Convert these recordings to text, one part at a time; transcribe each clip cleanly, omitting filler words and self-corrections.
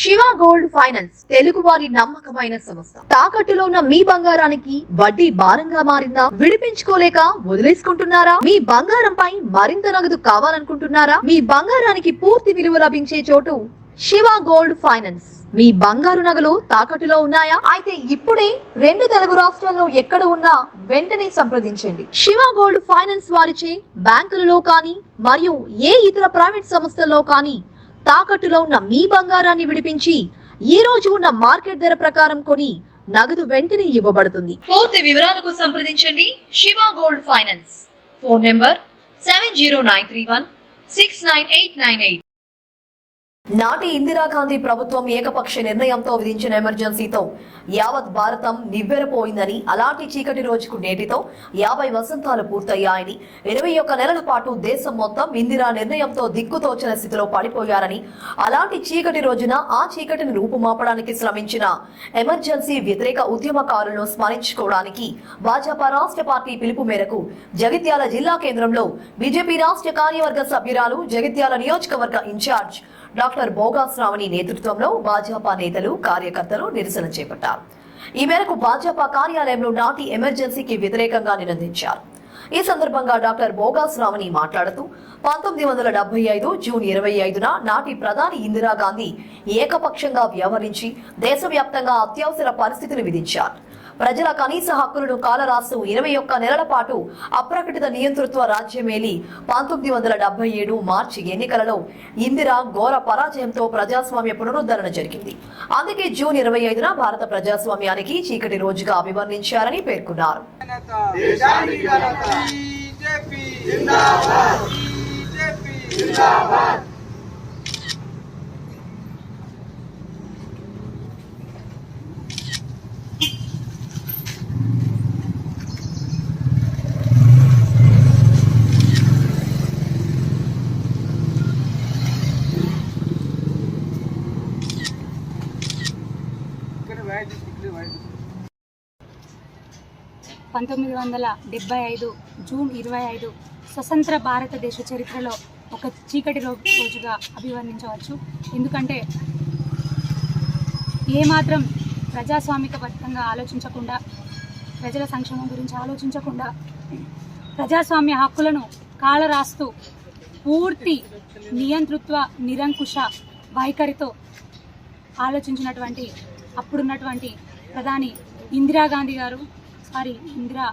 Shiva gold finance Telugu వారి నమ్మకమైన సంస్థ. తాకట్టులో ఉన్న మీ బంగారానికి వడ్డీ భారంగా మారిందా? విడిపించుకోలేక వదిలేసుకుంటున్నారా? మీ బంగారంపై మరింత నగదు కావాలనుకుంటున్నారా? మీ బంగారానికి పూర్తి విలువ లభించే చోటు శివ గోల్డ్ ఫైనాన్స్. మీ బంగారు నగలు తాకట్టులో ఉన్నాయా? అయితే ఇప్పుడే 2 తెలుగు రాష్ట్రాల్లో ఎక్కడ ఉన్నా వెంటనే సంప్రదించండి. శివ గోల్డ్ ఫైనాన్స్ వారిచే బ్యాంకులలో కానీ మరియు ఏ ఇతర ప్రైవేట్ సంస్థల్లో కానీ తాకట్టులో ఉన్న మీ బంగారాన్ని విడిపించి ఈ రోజు ఉన్న మార్కెట్ ధర ప్రకారం కొని నగదు వెంటనే ఇవ్వబడుతుంది. పూర్తి వివరాలకు సంప్రదించండి Shiva gold finance. Phone number 7093169898. నాటి ఇందిరాగాంధీ ప్రభుత్వం ఏకపక్ష నిర్ణయంతో విధించిన ఎమర్జెన్సీతో యావత్ భారతం నివ్వెరపోయిందని, అలాంటి చీకటి రోజుకు నేటితో 50 వసంతాలు పూర్తయ్యాయని, 21 నెలల పాటు దేశం మొత్తం ఇందిరా నిర్ణయంతో దిక్కుతోచిన స్థితిలో పడిపోయారని, అలాంటి చీకటి రోజున ఆ చీకటిని రూపుమాపడానికి శ్రమించిన ఎమర్జెన్సీ వ్యతిరేక ఉద్యమకారులను స్మరించుకోవడానికి భాజపా రాష్ట్ర పార్టీ పిలుపు మేరకు జగిత్యాల జిల్లా కేంద్రంలో బీజేపీ రాష్ట్ర కార్యవర్గ సభ్యురాలు, జగిత్యాల నియోజకవర్గ ఇన్ఛార్జ్ డాక్టర్ బోగా శ్రావణి నేతృత్వంలో భాజపా నేతలు, కార్యకర్తలు నిరసన చేపట్టారు. ఈ మేరకు భాజపా కార్యాలయంలో నాటి ఎమర్జెన్సీకి వ్యతిరేకంగా నినదించారు. ఈ సందర్భంగా డాక్టర్ బోగా శ్రావణి మాట్లాడుతూ 1975 జూన్ 25న నాటి ప్రధాని ఇందిరాగాంధీ ఏకపక్షంగా వ్యవహరించి దేశవ్యాప్తంగా అత్యవసర పరిస్థితిని విధించారు. ప్రజల కనీస హక్కులను కాలరాస్తూ 21 నెలల పాటు అప్రకటిత నియంతృత్వ రాజ్యమేలి 1977 మార్చి ఎన్నికలలో ఇందిరా ఘోర పరాజయంతో ప్రజాస్వామ్య పునరుద్ధరణ జరిగింది. అందుకే జూన్ 25న భారత ప్రజాస్వామ్యానికి చీకటి రోజుగా అభివర్ణించారని పేర్కొన్నారు. 1975 జూన్ 25 స్వతంత్ర భారతదేశ చరిత్రలో ఒక చీకటి రోజుగా అభివర్ణించవచ్చు. ఎందుకంటే ఏమాత్రం ప్రజాస్వామికబద్ధంగా ఆలోచించకుండా, ప్రజల సంక్షేమం గురించి ఆలోచించకుండా, ప్రజాస్వామ్య హక్కులను కాలరాస్తూ పూర్తి నియంతృత్వ నిరంకుశ వైఖరితో ఆలోచించినటువంటి అప్పుడున్నటువంటి ప్రధాని ఇందిరాగాంధీ గారు, ఇందిరా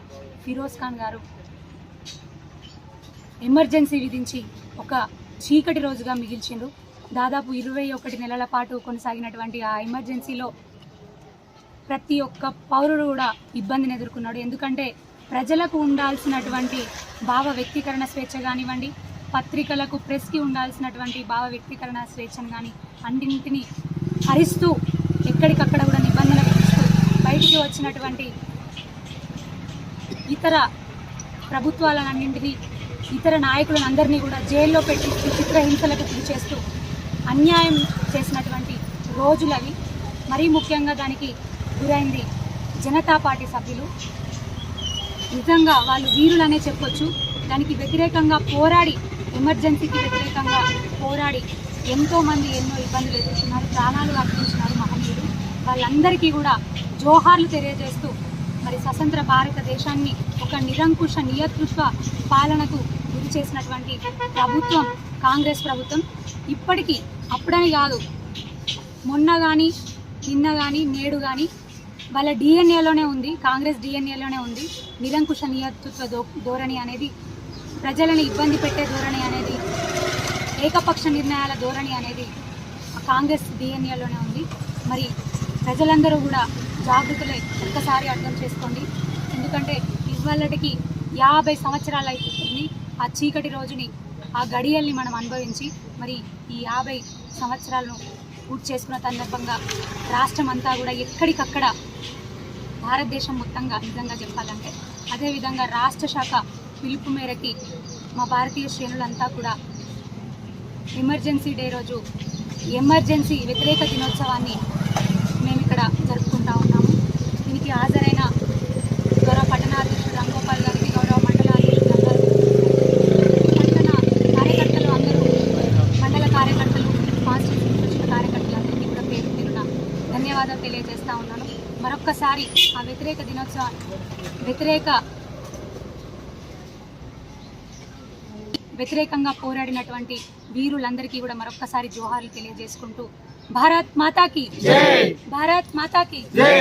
ఫిరోజ్ ఖాన్ గారు ఎమర్జెన్సీ విధించి ఒక చీకటి రోజుగా మిగిల్చిండ్రు. దాదాపు 21 నెలల పాటు కొనసాగినటువంటి ఆ ఎమర్జెన్సీలో ప్రతి ఒక్క పౌరుడు కూడా ఇబ్బందిని ఎదుర్కొన్నాడు. ఎందుకంటే ప్రజలకు ఉండాల్సినటువంటి భావ వ్యక్తీకరణ స్వేచ్ఛ కానివ్వండి, పత్రికలకు, ప్రెస్కి ఉండాల్సినటువంటి భావ వ్యక్తీకరణ స్వేచ్ఛను కానీ అన్నింటినీ హరిస్తూ ఎక్కడికక్కడ కూడా నిబంధనలు విధిస్తూ బయటికి వచ్చినటువంటి ఇతర ప్రభుత్వాలన్నింటినీ, ఇతర నాయకులను అందరినీ కూడా జైల్లో పెట్టి చిత్రహింసలకు గురి చేస్తూ అన్యాయం చేసినటువంటి రోజులవి. మరీ ముఖ్యంగా దానికి గురైంది జనతా పార్టీ సభ్యులు. నిజంగా వాళ్ళు వీరులనే చెప్పొచ్చు. దానికి వ్యతిరేకంగా పోరాడి, ఎమర్జెన్సీకి వ్యతిరేకంగా పోరాడి ఎంతోమంది ఎన్నో ఇబ్బందులు ఎదుర్కొన్నారు, ప్రాణాలు అర్పించినారు మహనీయులు. వాళ్ళందరికీ కూడా జోహార్లు తెలియజేస్తూ మరి స్వతంత్ర భారతదేశాన్ని ఒక నిరంకుశ నియంతృత్వ పాలనకు గురి చేసినటువంటి ప్రభుత్వం కాంగ్రెస్ ప్రభుత్వం. ఇప్పటికీ అప్పుడని కాదు, మొన్న కానీ, నిన్న కానీ, నేడు కానీ వాళ్ళ డిఎన్ఏలోనే ఉంది, కాంగ్రెస్ డిఎన్ఏలోనే ఉంది నిరంకుశ నియంతృత్వ ధోరణి అనేది, ప్రజలను ఇబ్బంది పెట్టే ధోరణి అనేది, ఏకపక్ష నిర్ణయాల ధోరణి అనేది కాంగ్రెస్ డిఎన్ఏలోనే ఉంది. మరి ప్రజలందరూ కూడా జాగృతులై ఒక్కసారి అర్థం చేసుకోండి. ఎందుకంటే ఇవాళకి 50 సంవత్సరాలు అయిపోతుంది ఆ చీకటి రోజుని, ఆ గడియల్ని మనం అనుభవించి. మరి ఈ 50 సంవత్సరాలను పూర్తి చేసుకున్న సందర్భంగా రాష్ట్రం అంతా కూడా ఎక్కడికక్కడ, భారతదేశం మొత్తంగా నిజంగా చెప్పాలంటే అదేవిధంగా రాష్ట్ర శాఖ పిలుపు మేరకి మా భారతీయ శ్రేణులంతా కూడా ఎమర్జెన్సీ డే రోజు ఎమర్జెన్సీ వ్యతిరేక దినోత్సవాన్ని మేము ఇక్కడ జరుపుకుంటా ఉన్నాము. దీనికి హాజరైన గౌరవ పట్టణాధ్యక్షుడు రాంగోపాల్ గారికి, గౌరవ మండల అధ్యక్షుడు గారు, పట్టణ కార్యకర్తలు అందరూ, మండల కార్యకర్తలు, కాన్స్టిట్యూషన్ వచ్చిన కార్యకర్తలందరికీ కూడా పేరు ధన్యవాదాలు తెలియజేస్తా ఉన్నాను. మరొక్కసారి ఆ వ్యతిరేక దినోత్సవం వ్యతిరేకంగా పోరాడినటువంటి వీరులందరికీ కూడా మరొక్కసారి జోహార్లు తెలియజేసుకుంటూ భారత్ మాతాకి జై, భారత్ మాతాకి జై.